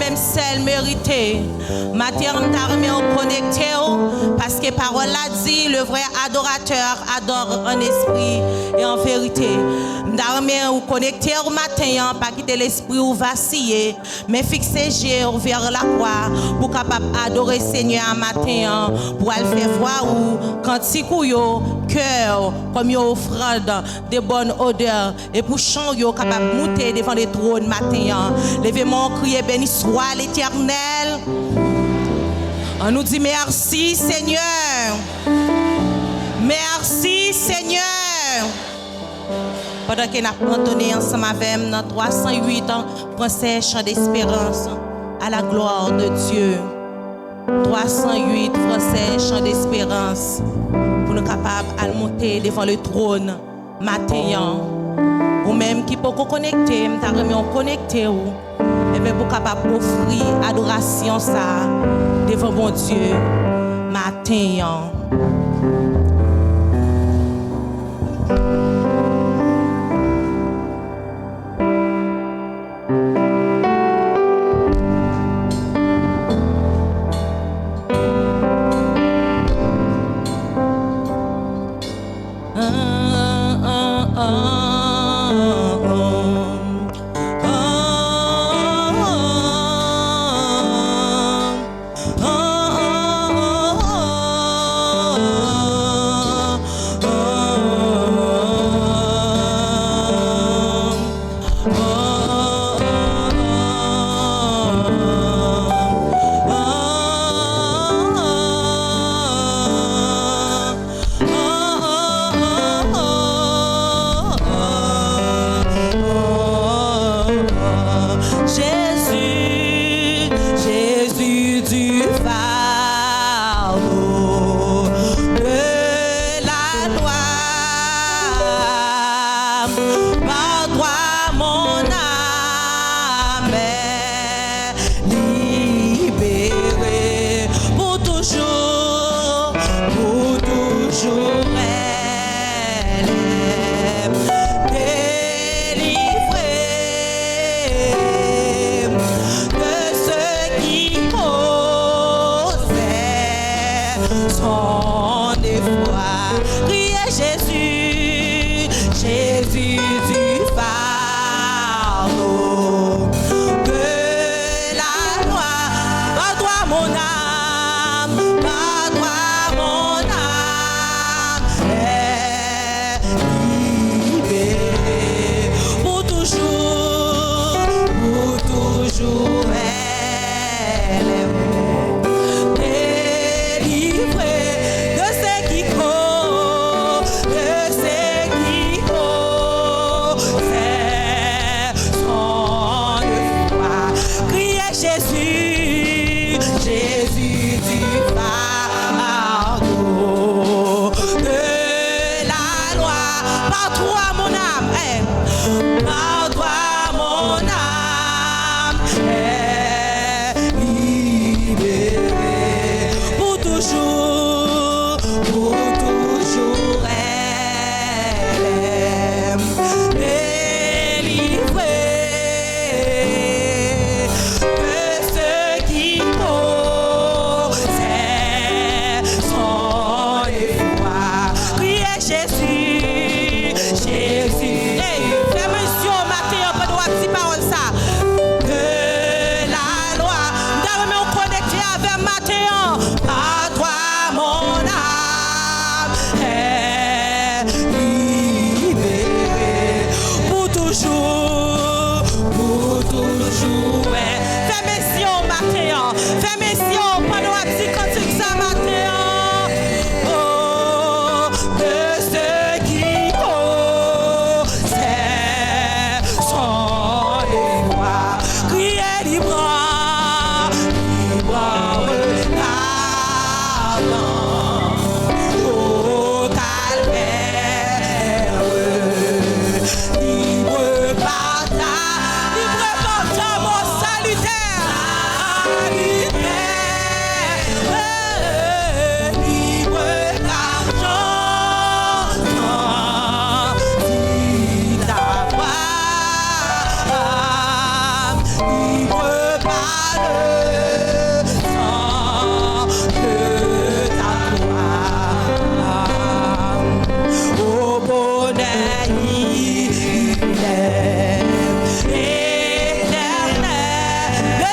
même celle méritée. Matin, t'a remis au connecté parce que parole l'a dit, le vrai adorateur adore en esprit et en vérité. T'a remis au connecté au matin, pas quitter l'esprit ou vaciller, mais fixer Dieu vers la croix pour capable adorer Seigneur à matin, pour aller faire voir ou quand yo cœur comme yo offrande de bonnes odeurs et pour chant yo capable monter devant le trône matin. Levez-moi crier béni soit l'Éternel. On nous dit merci Seigneur. Merci Seigneur. Pendant que nous entonné ensemble avec dans 308 ans, français chant d'espérance à la gloire de Dieu. 308 français chant d'espérance pour nous capables de monter devant le trône matin. Ou même qui peut connecter, nous avons connecté et bien pour capable offrir adoration ça devant mon Dieu matin.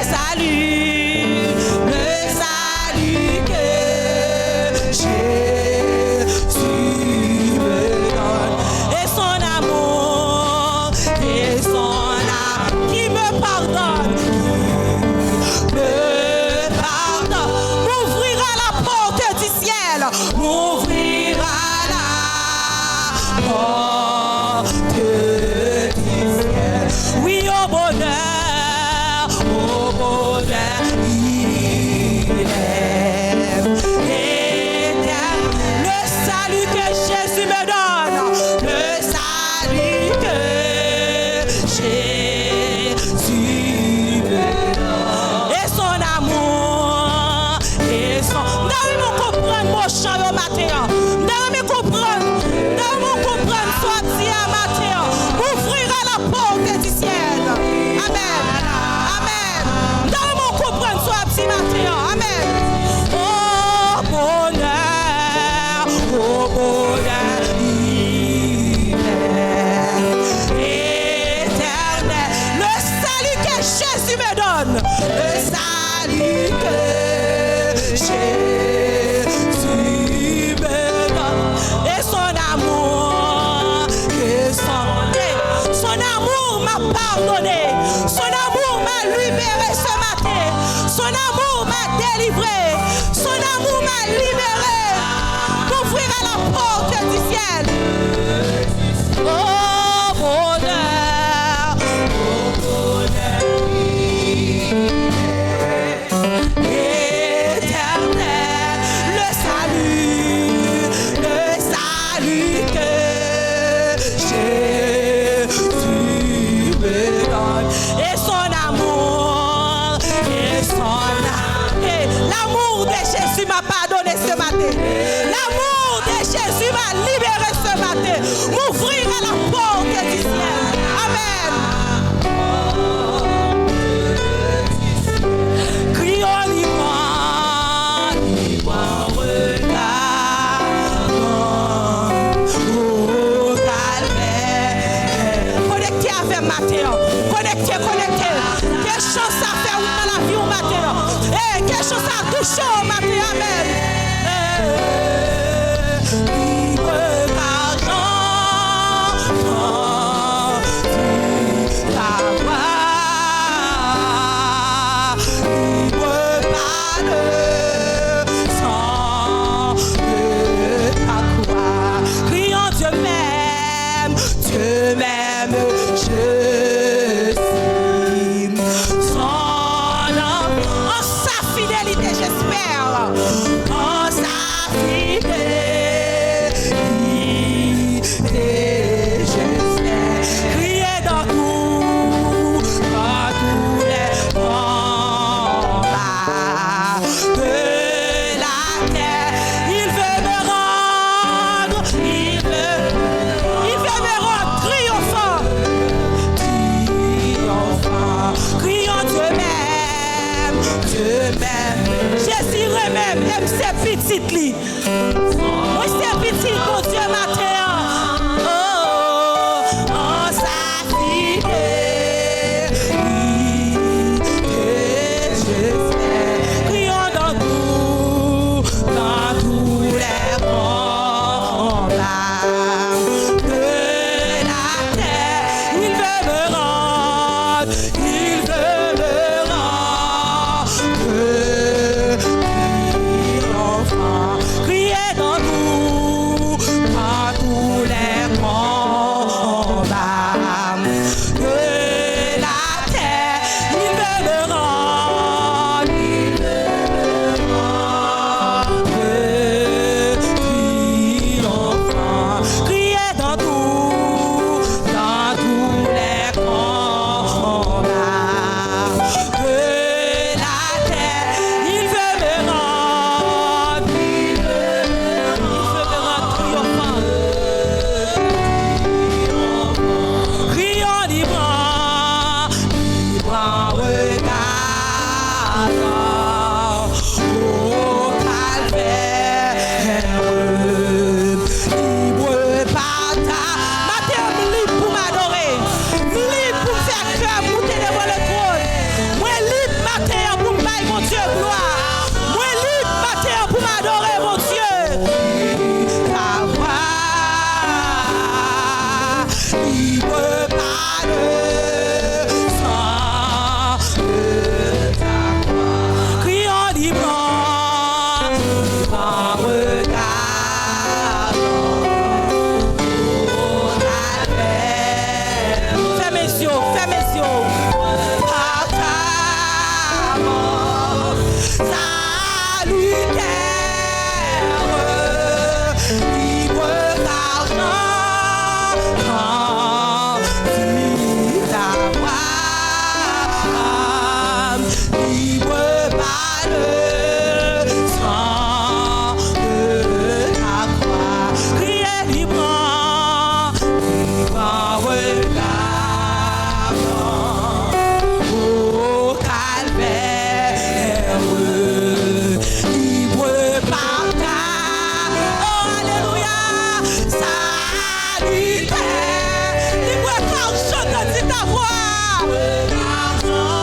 salut que Jésus me donne. Et son amour, qui me pardonne, m'ouvrira la porte du ciel, m'ouvrira la porte du ciel. Oui, au bonheur, il est éternel. Le salut que Jésus me donne, le salut que Jésus me donne. Et son amour, et son... Dans mon comprendre mon chant au matin, dans mon comprendre sortir à matin, ouvrira la porte du ciel. Amen. Amen. Dans mon comprendre sortir matin. Amen. Oh bonheur, il est éternel. Le salut que Jésus me donne, le salut que Jésus me donne. Et son amour, son amour m'a pardonné, son amour m'a libéré ce matin, son amour m'a délivré, son amour m'a libéré, m'ouvrira la porte du ciel. Oh bonheur, éternel, le salut que Jésus me donne. Et son amour, l'amour de Jésus m'a pardonné ce matin. L'amour de Jésus m'a libéré ce matin. M'ouvrira la porte du ciel. Amen. Crions libre regardons au calvaire. Connectez avec matin. Connectez. Quelle chance ça fait dans la vie au matin. Quelle chance ça touche au matin. Amen. Libre pardon, ta voix. Libre pardon, sans ta croix. Crions Dieu même, je suis son homme. En sa fidélité, j'espère. En sa fidélité, j'espère. Criez dans tous les combats de la terre. Il veut me rendre, triomphant. Crions Dieu même, Jésus même, aime ses petites lits. Moi, c'est petit pour Dieu matin. Oh, en sa fidélité, j'espère. Crions dans tous les combats de la terre. Il veut me rendre, triomphant. Criez dans tous libre par le sang de la croix. Criez librement, librement regardant au calvaire, libre par ta, oh alléluia, salutaire, libre par chante dit ta voix, regardant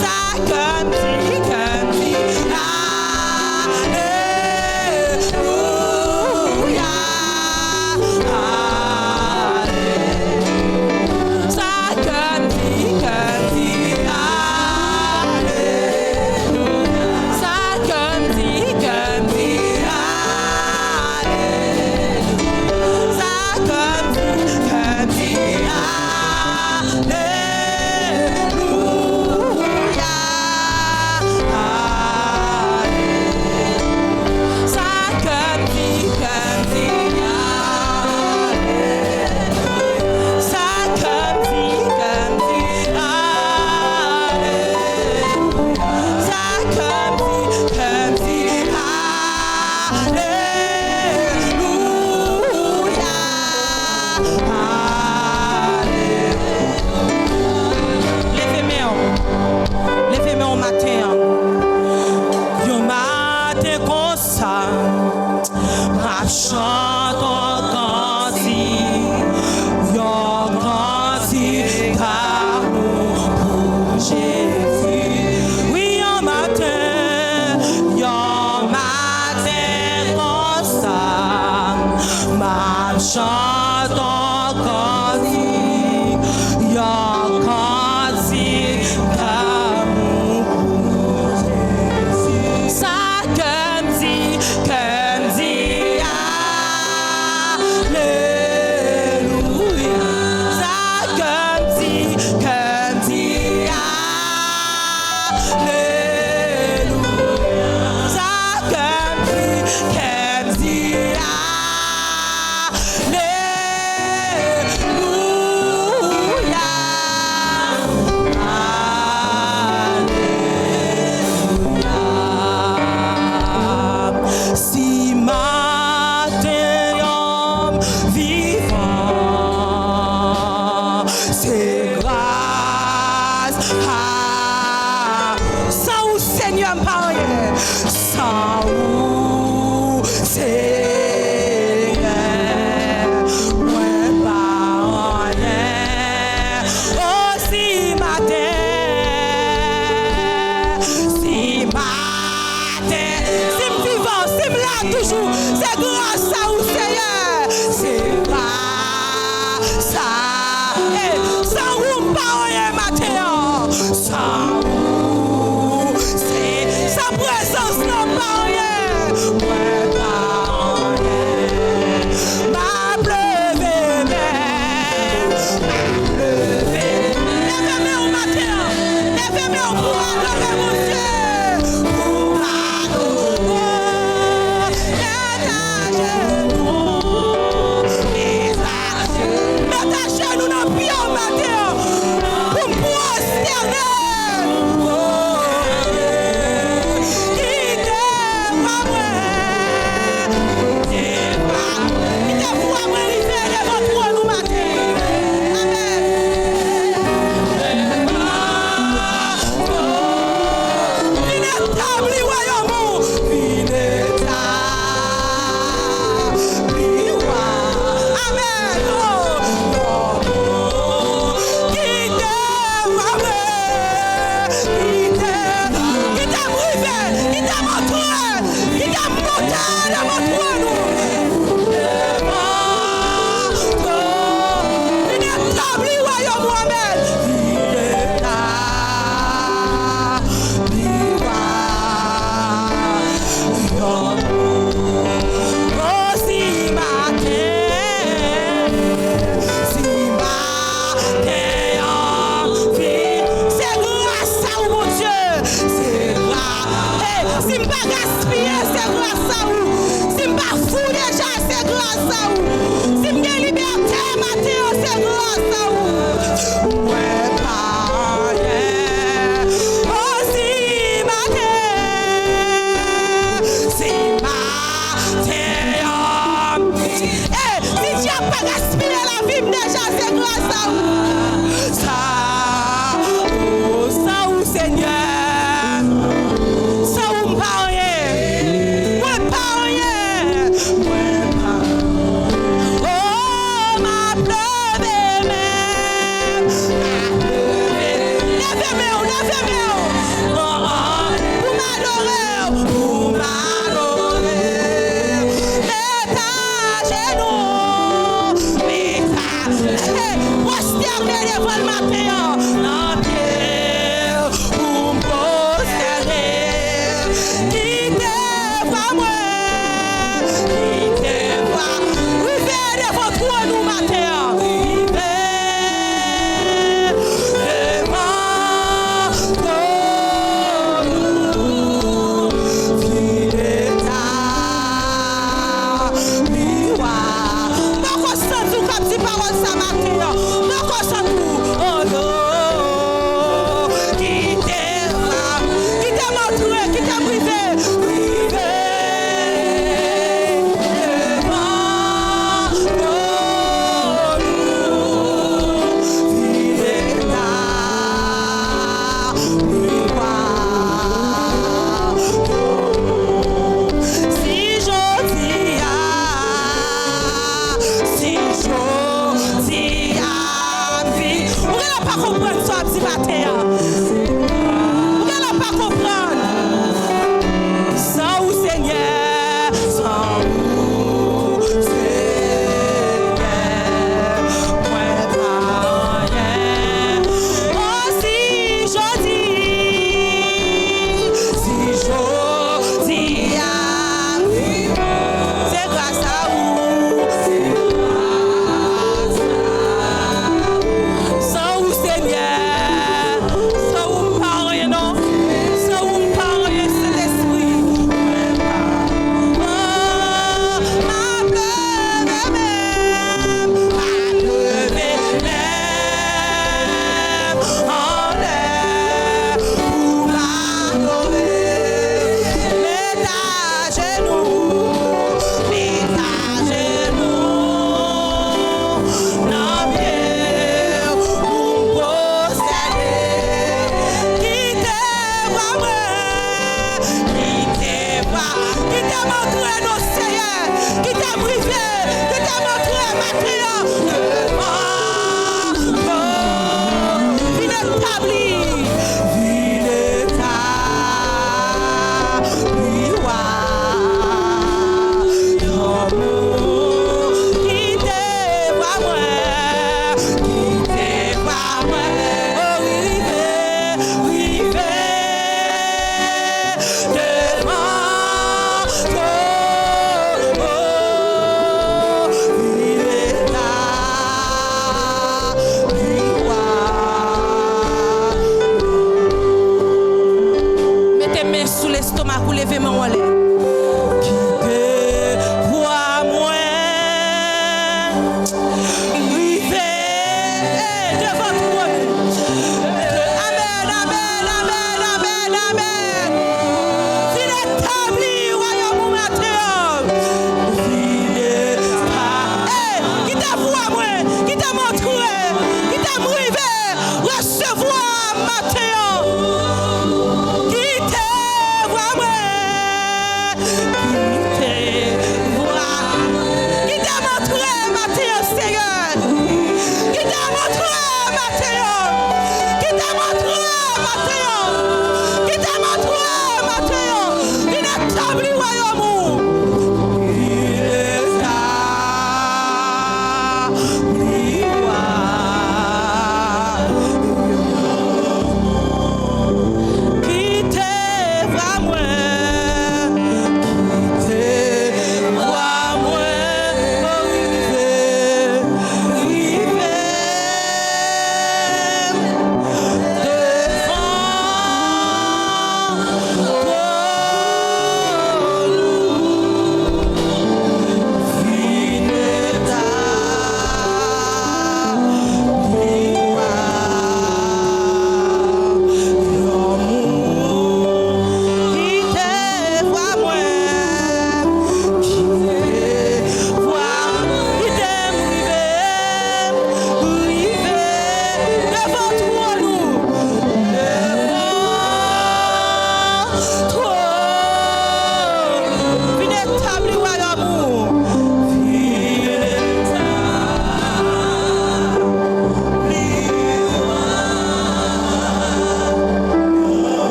Sa Ah, sans où Seigneur pas rien. Sans où Seigneur. Toujours, c'est grâce à vous, Seigneur. C'est grâce à vous. Sans vous, pas rien, Mathéo. Sans vous, c'est sa présence, non, pas rien. Ouais, pas rien. Ma pleuvé, lèvez-moi, Mathéo. Lèvez-moi pour adorer mon Dieu. Pour adorer. Nous n'avons plus en matière pour prosterner.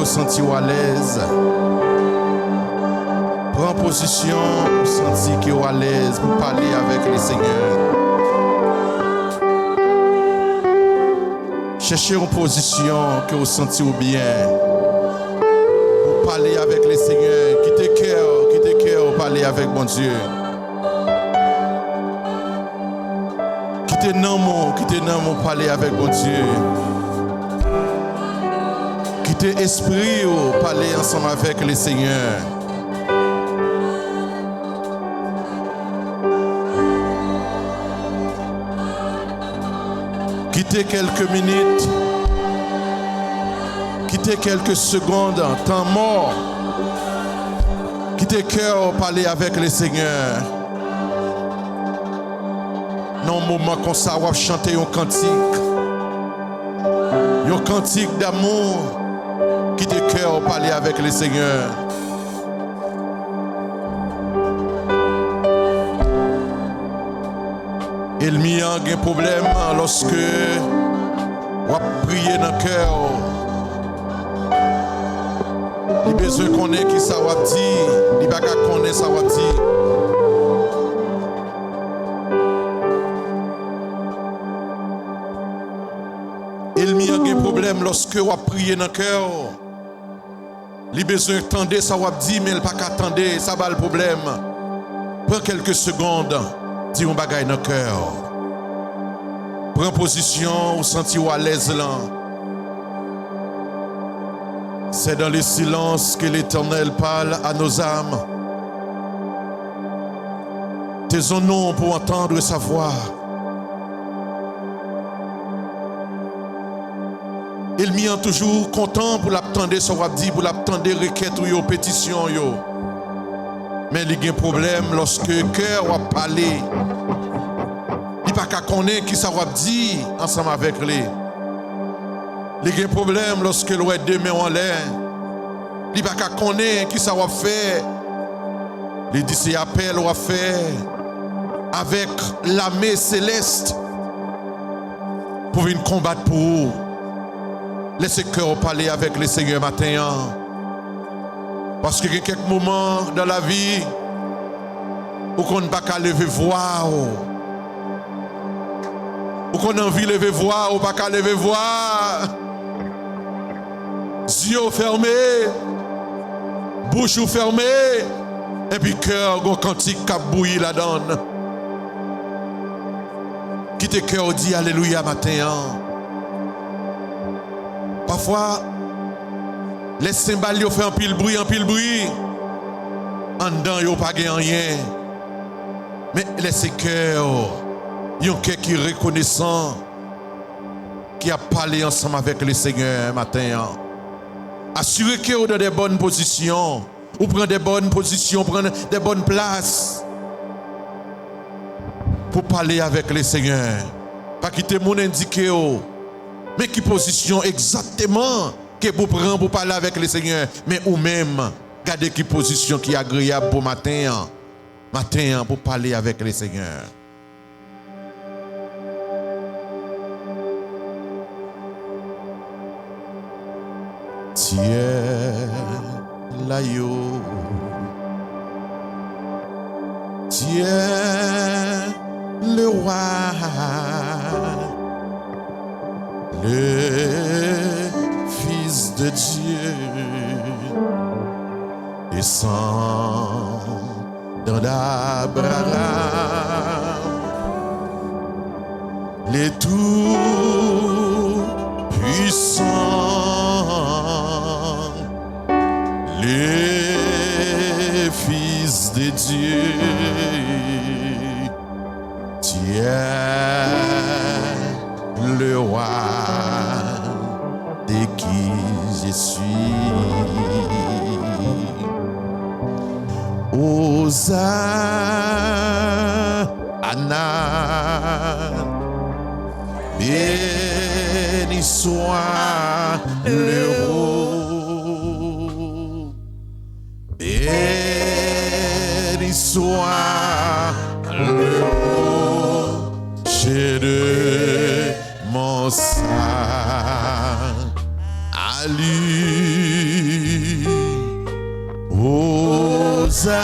senti à l'aise. Prends position pour sentir que vous à l'aise pour parler avec le Seigneur. Cherchez une position que vous sentez bien pour parler avec le Seigneur. Quittez cœur pour parler avec mon Dieu. Quittez non pour parler avec mon Dieu. Quittez esprit pour parler ensemble avec le Seigneur. Quittez quelques minutes, quittez quelques secondes, temps mort. Quittez cœur pour parler avec le Seigneur. Dans un moment comme ça, on va chanter un cantique d'amour. Quittez cœur pour parler avec le Seigneur. Il n'y a pas de problème lorsque on prie dans le cœur. Il a besoin qu'on ait qui ça va dire. Il n'y a pas qu'on ait ça va dire. Il n'y a pas de problème lorsque on prie dans le cœur. Il a besoin d'entendre ça va dire, mais il n'y a pas qu'à attendre, ça va le problème. Prends quelques secondes. Dis un bagay dans le cœur. Prends position ou senti à l'aise là. C'est dans le silence que l'Éternel parle à nos âmes. Taisons-nous pour entendre sa voix. Il m'y est toujours content pour l'attendre, ça va dire, pour l'attendre requête ou pétition. Yo. Mais il y a un problème lorsque le cœur va parler. Il n'y a pas qu'à connaître qui ça va dire ensemble avec lui. Il y a un problème lorsque l'on est deux mains en l'air. Il n'y a pas qu'à connaître qui ça va faire. Il dit c'est appel va faire avec l'armée céleste pour venir combattre pour vous. Laissez le cœur parler avec le Seigneur matin. Parce qu'il y a quelques moments dans la vie où on n'a pas qu'à lever voix. Où on a envie de lever voix, ou pas qu'à lever voix. Yeux fermés, bouche fermée, et puis cœur, un cantique qui a bouilli la donne. Qui te cœur dit Alléluia matin. Parfois, les cymbales font un pile bruit. En dedans, ils n'ont pas rien. Mais laissez cœur, il y a un cœur qui est reconnaissant, qui a parlé ensemble avec le Seigneur matin. Assurez que vous êtes dans des bonnes positions. Vous prenez des bonnes positions, prenez des bonnes places pour parler avec le Seigneur. Pas quitter mon indiqué. Mais qui position exactement que vous prenez pour parler avec le Seigneur. Mais ou même, gardez qui position qui est agréable pour matin pour parler avec le Seigneur. Tiens l'agneau, tiens le roi, le Fils de Dieu, descend d'Abraham, les tout-puissants, les fils de Dieu, tiens le roi de qui je suis. Hosanna, béni soit le roi, béni soit le rocher de mon sang, à lui. Hosanna,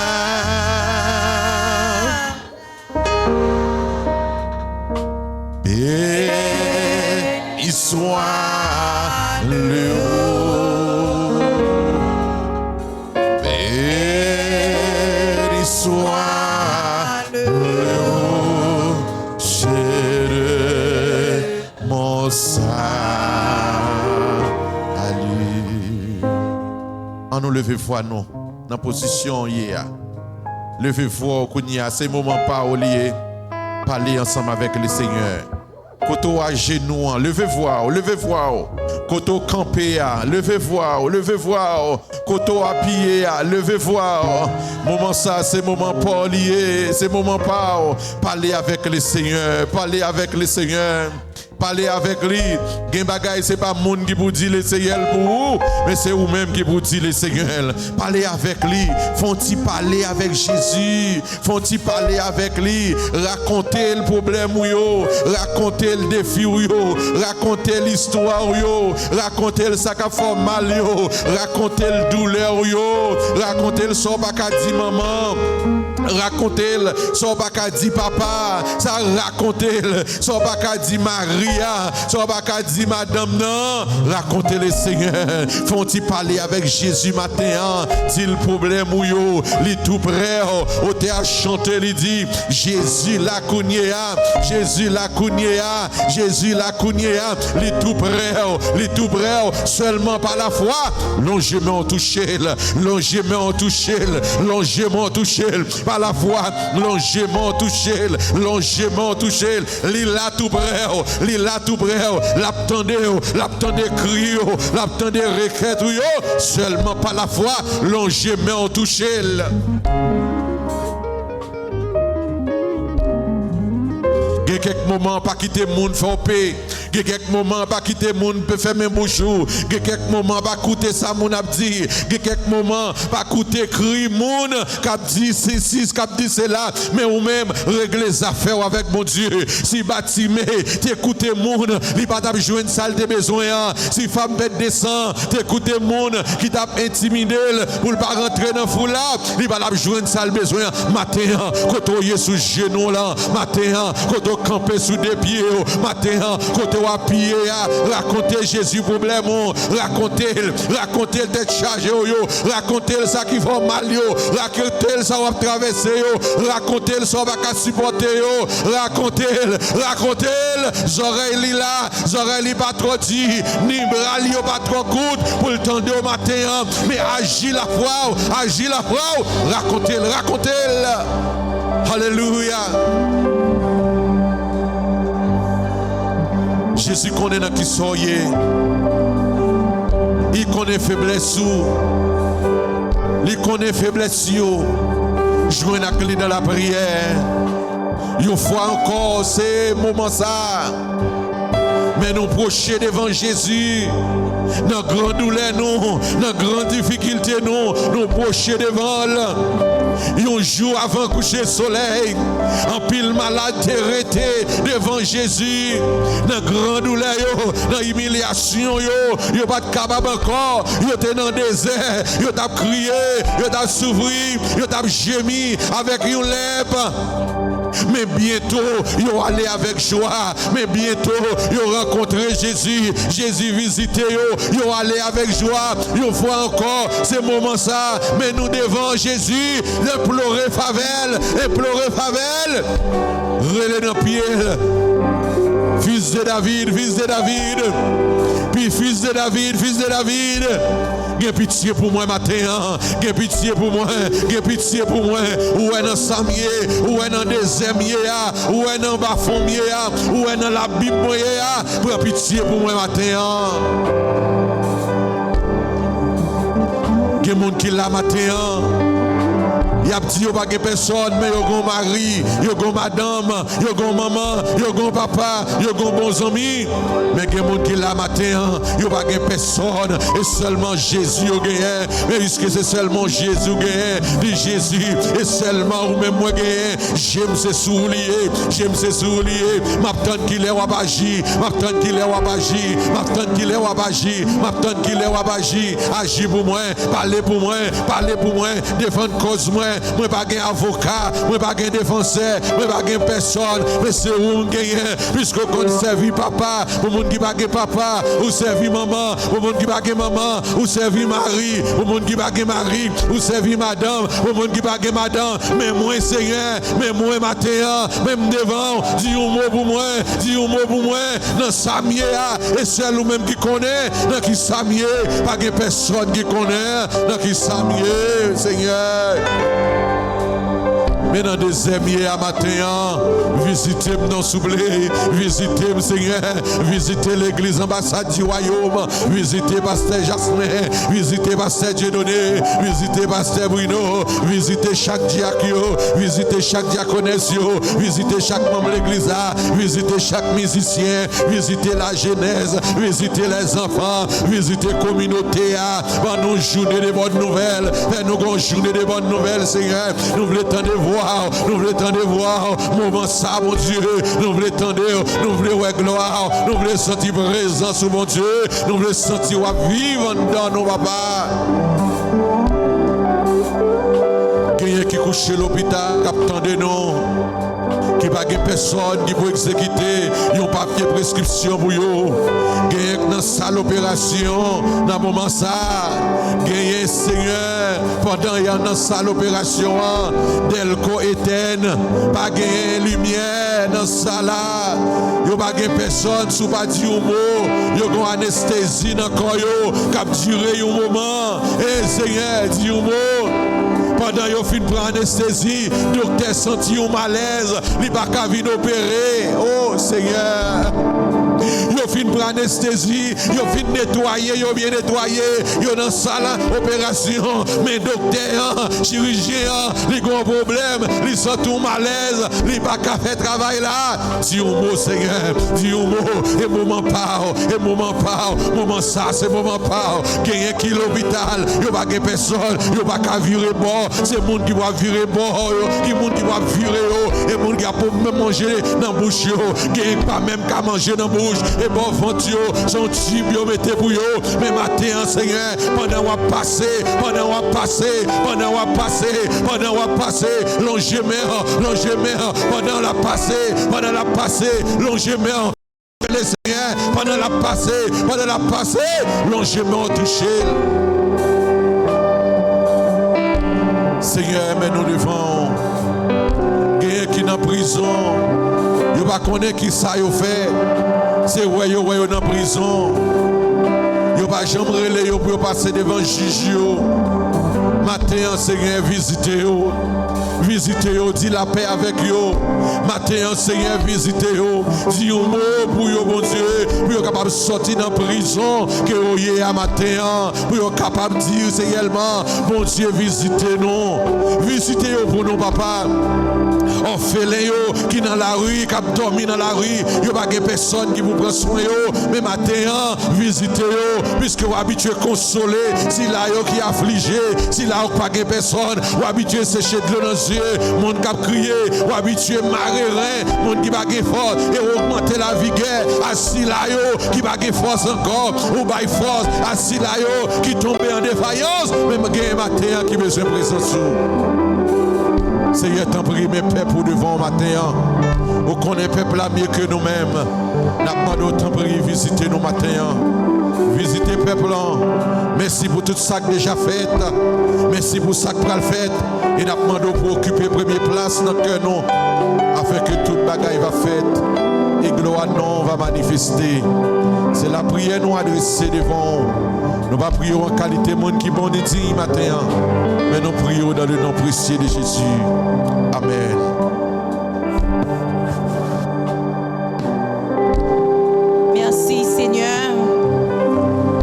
béni soit le roi, béni soit le rocher de mon sang, à lui. En nous lever foi, non. Dans la position hier, levez-vous, c'est le moment pas au lieu, parler ensemble avec le Seigneur. Koto à genoux, levez-vous, koto campé, levez-vous, koto à pied, levez-vous. Moment ça, c'est moment pas lié, c'est moment pas parler avec le Seigneur, parler avec le Seigneur. Parler avec lui. Gen bagay, c'est pas monde qui vous dit le Seigneur pour vous, mais c'est vous-même qui vous dit le Seigneur. Parler avec lui. Font-ils parler avec Jésus? Font-ils parler avec lui? Raconter le problème ou yo, raconter le défi ou yo, raconter l'histoire ou yo, raconter le sac à fait mal yo, raconter le douleur ou yo, raconter le son baka dit maman. Raconter son baka dit papa, ça raconter son baka dit Maria, son baka dit madame non, raconter le Seigneur. Font-ils parler avec Jésus matin, dit le problème ou yo, li tout près, au te a chanté, li dit Jésus la kounyea, Jésus la kounyea, Jésus la kounyea, li tout près, seulement par la foi, longement touché, longement touché, longement touché, par la foi, longement touché, longement touché, l'ila tout près, l'ila tout près, l'attendez cri, l'attendez requête, seulement par la foi, longement touché. Il y a quelques moments pas quitter monde faire paix. Il y a quelques moments pas quitter monde peut faire même bouchou. Il y a quelques moments pas écouter ça mon a dit. Il y a quelques moments pas écouter cri monde cap dit c'est cap dit c'est là mais ou même régler les affaires avec mon Dieu. Si bâtimé t'écouter monde, il pas t'a joindre salle de besoin. Si femme pète descend, t'écouter monde qui t'a intimidé pour pas rentrer dans foule là, il pas t'a joindre salle besoin matin quand on sous genou là, matin quand on camper sous des pieds, matin quand on appuyer raconter Jésus problème, raconter d'être chargé, raconter ça qui va mal, raconter ça va traverser, raconter ça va supporter, raconter oreilles là, oreilles pas trop dit, ni bras pas trop court pour le temps au matin, mais agis la foi, raconter. Alléluia. Jésus connaît dans qui soyez. Il connaît faiblesse. Il connaît faiblesse. Jouez la clé dans la prière. Une fois encore, c'est moment ça. Mais nous procher devant Jésus. Dans grande douleur, dans grande difficulté, nous procher devant lui. Un jour avant coucher le soleil, en pile malade arrêté devant Jésus. Dans grande douleur, dans l'humiliation, yo pas capable encore. Yo était dans le désert, yo t'a crié, yo t'a souffert, yo t'a gémi avec une lèvre. Mais bientôt, ils vont aller avec joie. Mais bientôt, ils vont rencontrer Jésus. Jésus visiter ils vont aller avec joie. Ils voient encore ces moments ça. Mais nous devant Jésus, implorer favelle. Relais dans pied. Fils de David. Puis fils de David. J'ai pitié pour moi matin. J'ai pitié pour moi. Où est dans Samier, où est dans désert, où est dans bas-fond, où est dans la Bible, prends pitié pour moi matin. Il y a des gens qui l'a matin. Il y a dit qu'il n'y a pas personne, mais il y a un mari, il y a une madame, il y a une maman, il y a un papa, il y a un bon ami. Mais il y a des gens qui là matin, il n'y a pas personne, et seulement Jésus a gagné. Mais puisque c'est seulement Jésus qui a gagné, dit Jésus, et seulement ou même moi gagné, j'aime ses souliers. M'attends qu'il est wabaji, agis pour moi, parlez pour moi, défendre cause moi. Moi pas un avocat, moi pas un défenseur, moi pas un personne, mais c'est où gagner puisque qu'on servi papa, pour monde qui pas papa, ou servi maman, pour monde qui pas maman, ou servi mari, pour monde qui pas mari, ou servi madame, pour monde qui pas madame, mais moi Seigneur, mais moi matin, même devant, dis un mot pour moi, dans Samier et celle ou même qui connaît, dans qui Samier, pas de personne qui connaît, dans qui Samier, Seigneur. Mais dans des amis à matin, visitez-moi dans Soublé, visitez-moi Seigneur, visitez l'église ambassade du royaume, visitez Pasteur Jasmin, visitez Pasteur Dieudonné, visitez Pasteur Bruno, visitez chaque diacre, visitez chaque diaconesse, visitez chaque membre de l'église, visitez chaque musicien, visitez la jeunesse, visitez les enfants, visitez la communauté, pour nous journée de bonnes nouvelles, fais-nous une journée de bonnes nouvelles Seigneur, nous voulons tant de voir, moment ça mon Dieu, nous voulons tendre, nous voulons voir gloire, nous voulons sentir présence sur mon Dieu, nous voulons sentir vivre dans nos papas. Quelqu'un qui couche à l'hôpital, qui attend de nous, qui pas de personne qui peut exécuter un papier prescription pour eux. Gagne dans salle opération dans moment ça. Gagne Seigneur pendant y a dans salle opération Delco éteint pas gagne lumière dans salle là. Yo pas gagne personne sous pas dire un mot. Yo gon anesthésie dans corps yo cap durer un moment. Et Seigneur dit un mot. Pendant yo fin prend anesthésie, docteur senti un malaise, li pas ka vinn opérer. Oh Seigneur. Yo fin prend anesthésie, yo fin nettoyer, yo bien nettoyer, yo dans salle opération, mais docteur, chirurgien, li gon problème, li sent un malaise, li pas ka faire travail là. Dis un mot Seigneur, dis un mot, et moment parle, moment ça, c'est moment parle. Gagne qui l'hôpital, yo pas gagne personne, yo pas ka virer bord. C'est le monde qui va virer bord, qui monde qui va virer, et monde qui a pour même manger dans la bouche, qui pas même qu'à manger dans la bouche, et bon ventre, son tube, mettez pour eux. Mais matin, Seigneur, pendant qu'on va passer, longez-moi, pendant la passer, longez-moi. Les Seigneur, pendant la passer, longez-moi toucher. Seigneur, mais nous devons gagner qui dans prison. Vous ne connaissez pas qui ça vous fait. C'est ouais dans prison. Vous ne pas jamais relayer pour passer devant le juge. Matin, Seigneur, visitez-vous. Visitez-vous, dis la paix avec vous. Matin, Seigneur, visitez-vous. Dis un mot pour vous, bon Dieu, pour vous capable de sortir dans la prison que vous êtes à matin. Pour vous capable de dire, Seigneur, bon Dieu, visitez-nous. Visitez-vous pour nous, papa. Orphelins qui dans la rue, qui dormi dans la rue, il n'y a pas de personne qui vous prend soin. Mais matin, visitez-vous, puisque vous habituez à consoler. Si là, qui est affligé, si là, pas de personne, vous habituez à sécher de l'eau dans les yeux, monde qui a crié, vous habituez à marrer rien, monde qui n'a pas de force, et augmenter la vigueur. Assis là, qui n'a pas de force encore, ou pas de force, assis là, qui tombe en défaillance, même il y a un matin qui a besoin de présence. Seigneur, t'en prie, mes peuples pour devant matin. Vous connaissez peuple là mieux que nous-mêmes. Nous demandons t'en prie, visitez nous matin. Visitez peuple là. Merci pour tout ça que déjà fait. Merci pour ça que vous le fait. Et nous demandons pour occuper première place dans le cœur nous. Afin que toute bagaille va faite. Et gloire non va manifester. C'est la prière nous adressée devant. Nous ne prions en qualité de monde qui bon et digne matin. Mais nous prions dans le nom précieux de Jésus. Amen. Merci Seigneur.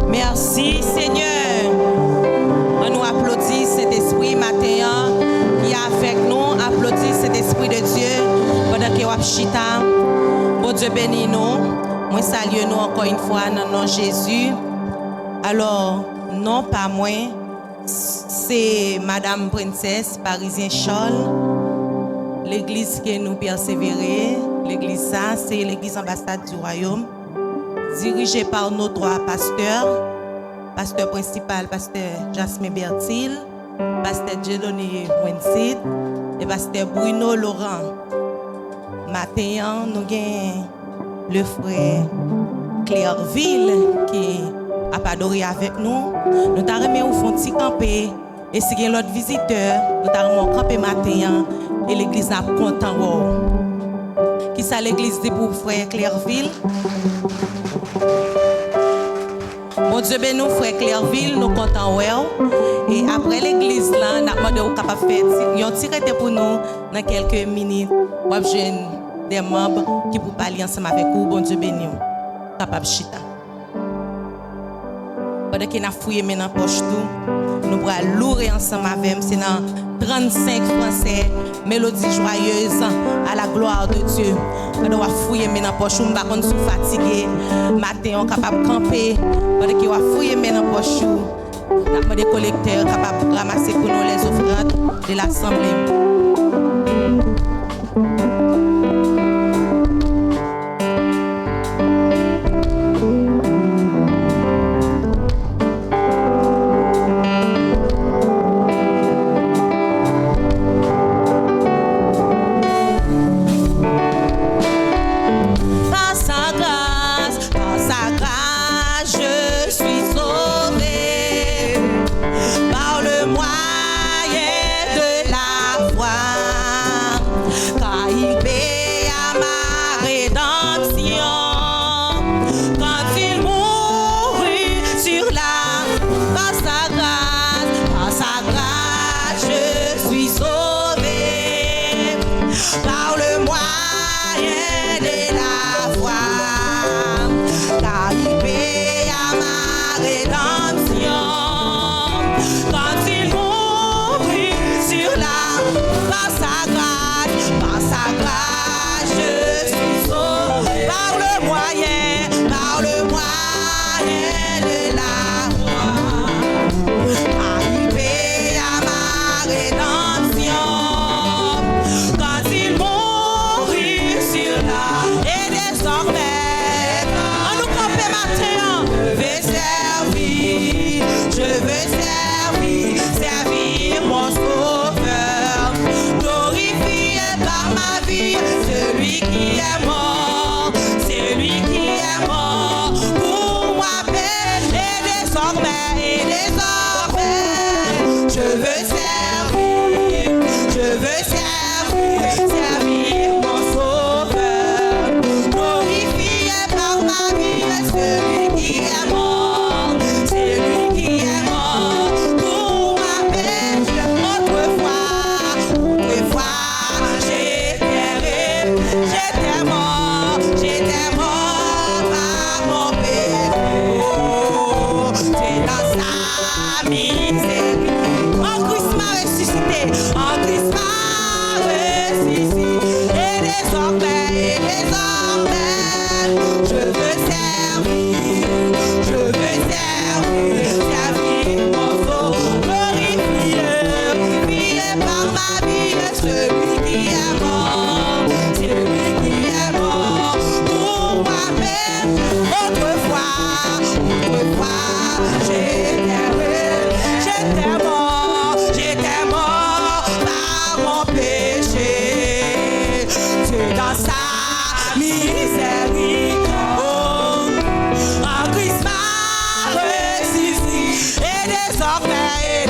Merci Seigneur. On nous applaudit cet esprit matin qui est avec nous. Applaudit cet esprit de Dieu pendant que vous chita. Bon Dieu bénis nous. Moi salue nous encore une fois dans le nom de Jésus. Alors, non pas moi, c'est Madame Princesse Parisien Charles. L'église que nous persévérons, l'église ça, c'est l'église ambassade du royaume, dirigée par nos trois pasteurs, pasteur principal, pasteur Jasmine Bertil, pasteur Dieudonné Wensid et pasteur Bruno Laurent. Matin, nous avons le frère Clairville qui a adoré avec nous. Nous avons fait un petit campé. Et si il y a l'autre visiteur, nous avons campé matin et l'église a content. Qui ça l'église dit pour frère Clairville? Bon Dieu ben nous frère Clairville, nous comptons. Et après l'église là, nous avons demandé capable faire un tiré pour nous dans quelques minutes. Ou des membres qui pour parler ensemble avec vous. Bon Dieu béni. Capable chita. Pendant qu'on a fouillé dans la poche tout, nous allons louer ensemble avec nous. C'est dans 35 français, mélodie joyeuse à la gloire de Dieu. Pendant qu'on a fouillé dans la poche, nous ne sommes pas fatigués. Matin, on est capable de camper. Pendant qu'on a fouillé dans la poche, nous avons des collecteurs capables de ramasser pour nous les offrandes de l'assemblée. mon sauveur. Glorifié par ma vie, celui qui est mort, celui qui est mort pour moi paix. Et désormais, je veux servir mon sauveur. Glorifié par ma vie, celui qui est mort, celui qui est mort pour ma paix. Autrefois, j'étais mort par mon péché. C'est dans sa misère. En Christ m'a ressuscité, en Christ m'a ressuscité. Et désormais, je veux servir mon sauveur. Glorifié par ma vie, celui qui est mort, pour ma paix. Autrefois, j'étais mort par mon péché. C'est dans sa miséricorde, en Christ m'a ressuscité. Et désormais,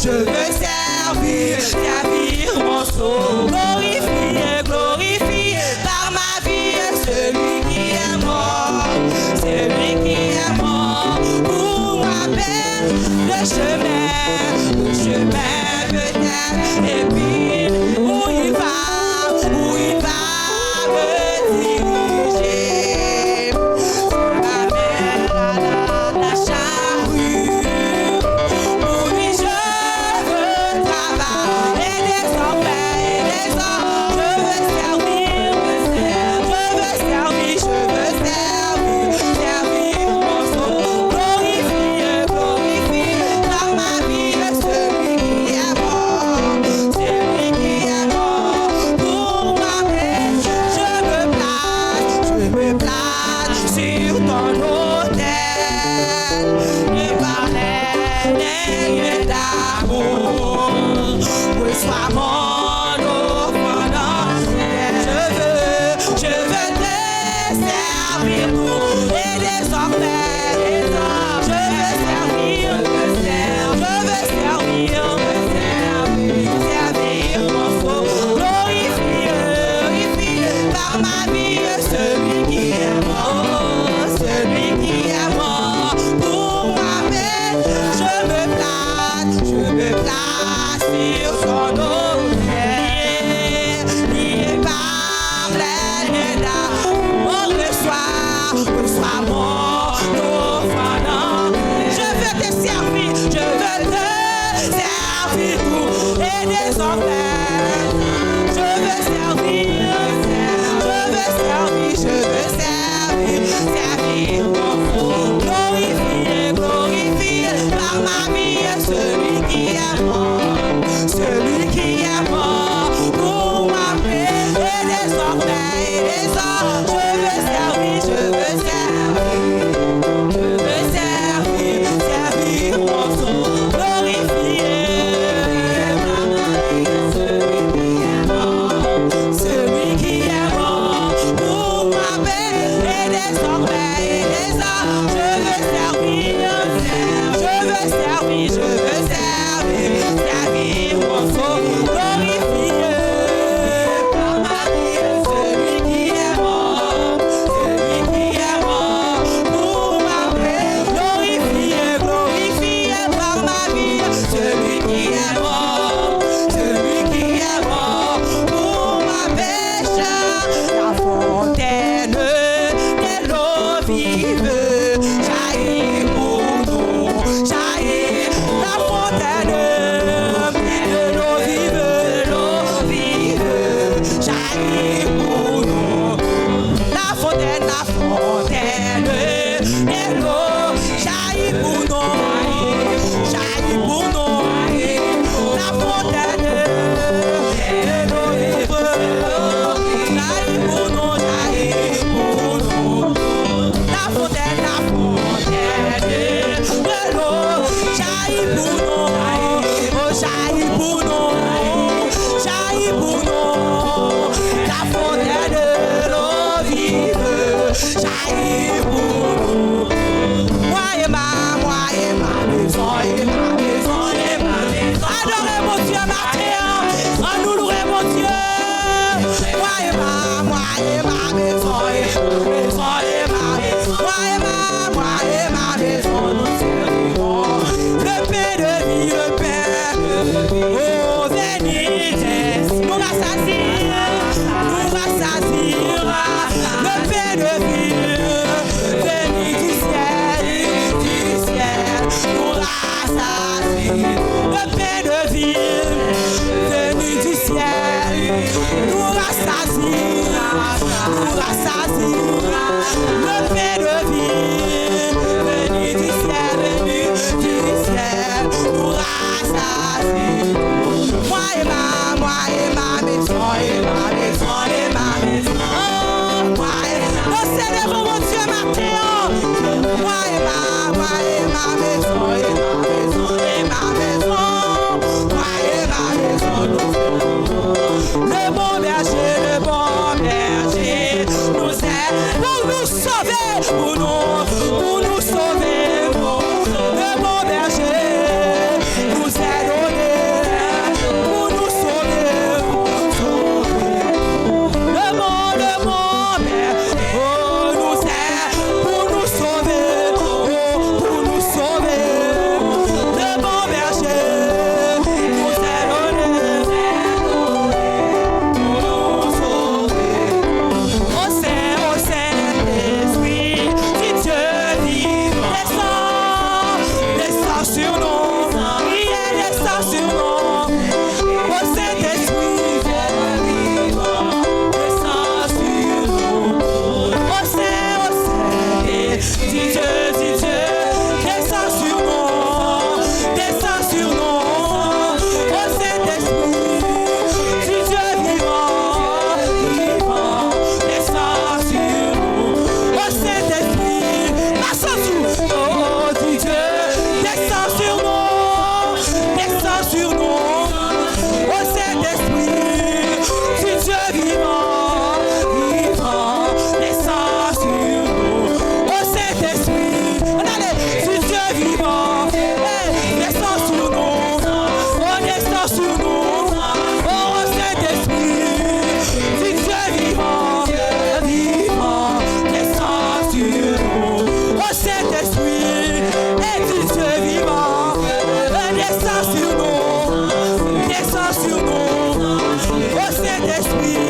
je veux servir mon sauveur. Glorifié par ma vie, celui qui est mort pour ma peine. Le chemin peut-être, et puis où il va me diriger. Ma mère à la charrue, pour lui je veux travailler. Et désormais, je veux servir mon sauveur. Glorifié par ma vie, celui qui est mort pour ma paix. Je me place sur ton autel, et par les lieux d'amour, reçois mon offrande. Je veux te servir tout. Et désormais, je veux servir mon sauveur. Glorifié par ma vie, celui qui est mort pour ma paix. Je me place sur son autel, lié par les liens d'amour. Reçois mon offrande. Je veux te servir tout. Et désormais, je veux servir mon sauveur. Glorifié par ma vie, celui qui est mort pour ma paix. Et désormais, je veux servir mon sauveur. Glorifié par ma vie, celui qui est mort pour ma paix. Et désormais, je veux servir pain de vie, venu du ciel, nous rassasie. Le pain de vie, venu du ciel, nous rassasie, nous rassasie. Le pain de vie, venu du ciel, nous rassasie. Moi et ma maison, et ma maison, et ma maison. Moi et nous c'est devant mon Dieu matin. Moi et ma maison, et ma maison, et ma maison. Moi et ma maison, le bon berger, nous aide pour nous sauver, pour nous sauver. Le bon berger nous aide pour nous sauver. Le bon berger nous aide pour nous sauver, pour nous sauver. Le bon berger nous aide pour nous sauver. Au Saint-Esprit, si Dieu vivant, descend sur nous, il descend sur nous. Au Saint-Esprit, descend sur nous. Au Saint-Esprit, si Dieu, descend sur nous, descend sur nous. Au Saint-Esprit, si Dieu vivant, descend sur nous. Au Saint-Esprit, descend sur nous. Oh, si Dieu, descend sur nous, descend sur nous. Au Saint-Esprit, si Dieu vivant, descend sur nous. Au Saint-Esprit, allez, si Dieu vivant, descend sur nous. Oh, descend sur nous. Oh, au Saint-Esprit, si Dieu vivant, descend sur nous. Au Saint-Esprit, et si Dieu vivant, descend sur nous, descend sur nous. Au Saint-Esprit,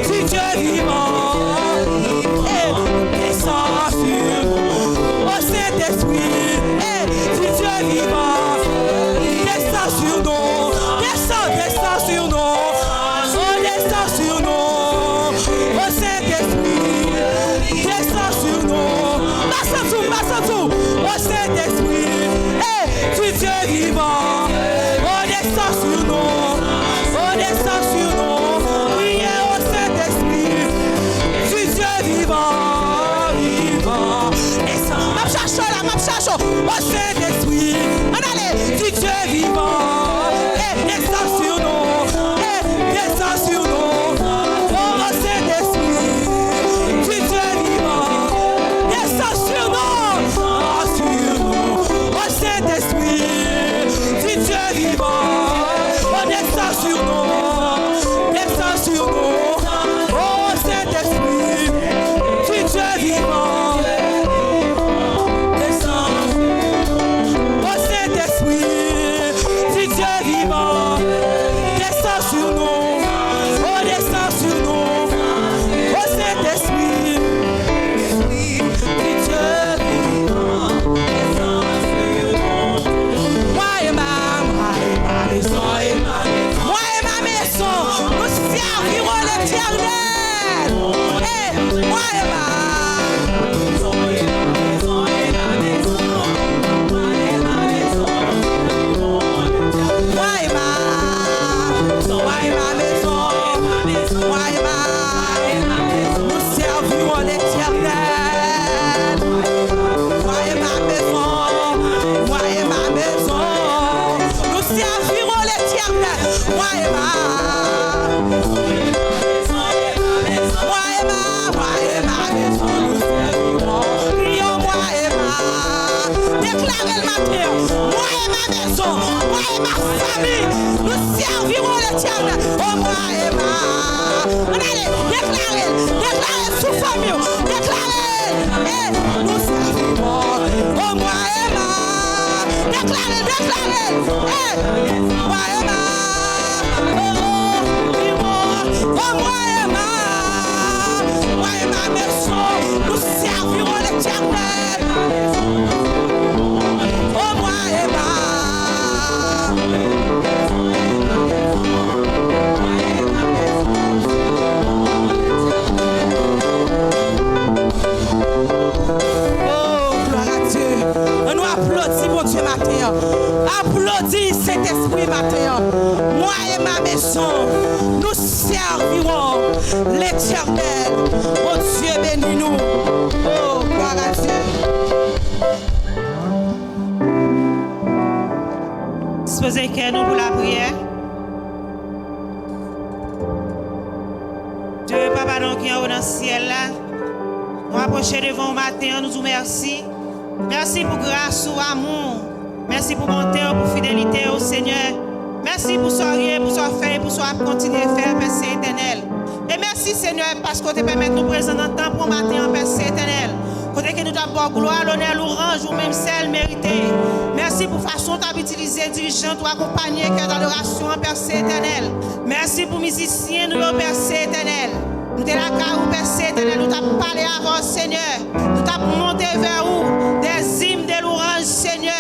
si Dieu vivant, descend sur nous. Au Saint-Esprit, si Dieu vivant, descend sur nous, descend sur nous. Oh, descend sur nous. Au Saint-Esprit, descend sur nous. Passe tout. Au Saint-Esprit, si Dieu vivant, oh, descend sur nous. Oh, descend sur nous. Priez au Saint-Esprit, si Dieu vivant, descend. Ma cherche. Au Saint-Esprit, allez, si Dieu vivant, descend sur nous, descend sur nous. Oh, au Saint-Esprit, si Dieu vivant, descend sur nous, au Saint-Esprit, si Dieu vivant, descend sur nous, descend sur nous. Oh, Saint-Esprit, si Dieu vivant, descend. Au Saint-Esprit, si Dieu vivant, descend sur nous. Oh, descend sur nous. Au Saint-Esprit, si Dieu vivant, descend sur nous. Moi et ma maison, moi et ma maison, nous servirons l'Éternel. Moi et ma maison, nous servirons l'Éternel. Moi et ma maison, nous servirons l'Éternel. Moi et ma maison, nous servirons. Prions moi et ma. Déclarez le matin. Moi et ma maison, moi et ma famille, nous servirons l'Éternel. Oh, moi et ma. Allez, déclarez sous famille. Déclarez. Nous servirons. Oh, moi et ma. Déclarez. Moi et ma. Oh, moi et ma. ma maison, nous servirons l'Éternel. Oh, moi et oh, gloire à Dieu. On nous applaudit, mon Dieu, matin. Applaudis cet esprit matin. Moi et ma maison, nous servirons l'Éternel. Mon Dieu, bénis-nous. Oh, gloire à Dieu. Disposez que nous pour la prière. Dieu, Papa, donc qui est dans le ciel là. Nous approchons devant le matin, nous vous merci. Merci pour grâce ou amour. Merci pour bonté, pour fidélité au Seigneur. Merci pour ce rien, pour ce fait, pour ce continuer à faire, Père éternel. Et merci Seigneur parce que tu permets de nous présenter un temps pour le matin, Père éternel. Côté que nous t'avons gloire, l'honneur, l'orange ou même celle méritée. Merci pour la façon dont tu as utilisé dirigeant, pour accompagner cœur d'adoration, Père éternel. Merci pour les musiciens, nous, Père éternel. Nous sommes là, Père éternel, nous t'avons parlé avant, Seigneur. Nous t'avons monté vers où des hymnes, des louanges, Seigneur.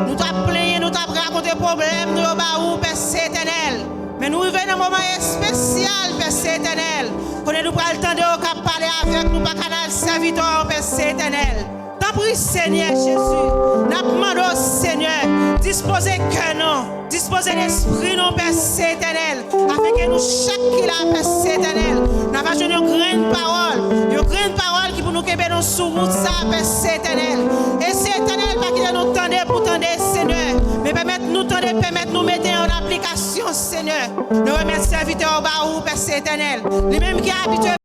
Nous t'avons plaigné, nous t'avons raconté des problèmes, nous avons Père éternel. Mais nous vivons un moment spécial, Père éternel. Qu'on nous pas le temps de parler avec nous, pas canal serviteur, Père éternel. T'en prie, Seigneur Jésus. Nous demandons, Seigneur, disposez que nous, disposez l'esprit, non, Père éternel, afin que nous, chaque qui l'a, Père éternel, nous avons une grande parole qui pour nous qu'ébé nous sous route, ça, Père éternel. Et c'est éternel, pas qu'il nous tendez pour tendre, Seigneur, mais permettre-nous tendre, permettre-nous mettre en application, Seigneur. Nous remercions serviteur au bas, Père éternel, les mêmes qui habitent